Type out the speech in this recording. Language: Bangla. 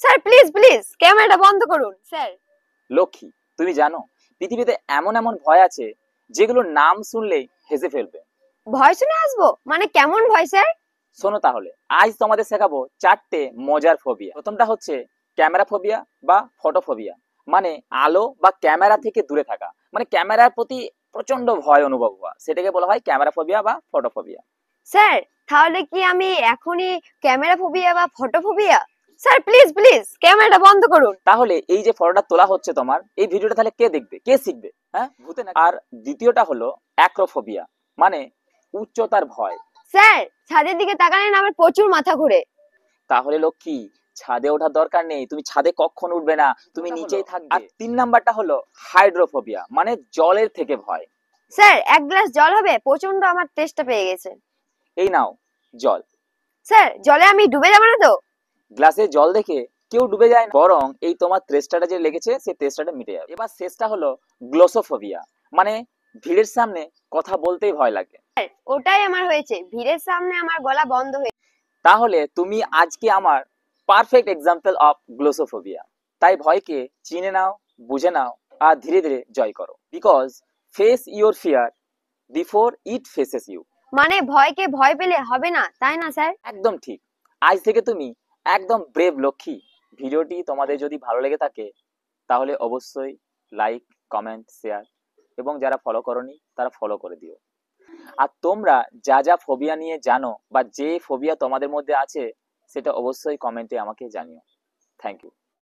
স্যার প্লিজ প্লিজ ক্যামেরাটা বন্ধ করুন স্যার। লক্ষ্মী, তুমি জানো পৃথিবীতে এমন এমন ভয় আছে যেগুলোর নাম শুনলেই হেসে ফেলবে। ভয় শুনে আসবো মানে কেমন ভয় স্যার? শোনো তাহলে, আজ তোমাদের শেখাবো 4টে মজার ফোবিয়া। প্রথমটা হচ্ছে ক্যামেরা ফোবিয়া বা ফটোফোবিয়া, মানে আলো বা ক্যামেরা থেকে দূরে থাকা, মানে ক্যামেরার প্রতি প্রচন্ড ভয় অনুভব হওয়া, সেটাকে বলা হয় ক্যামেরা ফোবিয়া বা ফটোফোবিয়া। স্যার তাহলে কি আমি এখনই ক্যামেরা ফোবিয়া বা photo phobia? Sir please please ক্যামেরাটা বন্ধ করুন। তাহলে এই যে ফটোটা তোলা হচ্ছে তোমার, এই ভিডিওটা তাহলে কে দেখবে, কে শিখবে? হ্যাঁ, ভূতে না। আর দ্বিতীয়টা হলো অ্যাক্রোফোবিয়া, মানে উচ্চতার ভয়। স্যার ছাদের দিকে তাকালেন আমার প্রচুর মাথা ঘুরে। তাহলে লক্ষ্মী, ছাদে ওঠার দরকার নেই, তুমি ছাদে কখনো উঠবে না, তুমি নিচেই থাকবে। আর 3 নাম্বারটা হলো হাইড্রোফোবিয়া, মানে জলের থেকে ভয়। স্যার এক গ্লাস জল হবে? প্রচন্ড আমার তেষ্টা পেয়ে গেছে। এই নাও জল। স্যার জলে আমি ডুবে যাবো না তো? গ্লাসে জল দেখে কেউ ডুবে যায় না, বরং এই তোমার তেষ্টাটা যে লেগেছে সেই তেষ্টাটা মিটে যাবে। এবার শেষটা হলো গ্লোসোফোবিয়া, মানে ভিড়ের সামনে কথা বলতেই ভয় লাগে। স্যার ওটাই আমার হয়েছে, ভিড়ের সামনে আমার গলা বন্ধ হয়ে। তাহলে তুমি আজকে আমার পারফেক্ট এক্সাম্পল অফ গ্লোসোফোবিয়া। তাই ভয়কে চিনে নাও, বুঝে নাও, আর ধীরে ধীরে জয় করো। Because face your fear before it faces you. মানে ভয়কে ভয় পেলে হবে না, তাই না স্যার? একদম ঠিক। আজ থেকে তুমি একদম ব্রেভ লক্ষ্মী। ভিডিওটি তোমাদের যদি ভালো লেগে থাকে তাহলে অবশ্যই লাইক, কমেন্ট, শেয়ার, এবং যারা ফলো করনি তারা ফলো করে দিও। আর তোমরা যা যা ফোবিয়া নিয়ে জানো বা যে ফোবিয়া তোমাদের মধ্যে আছে সেটা অবশ্যই কমেন্টে আমাকে জানিও। Thank you.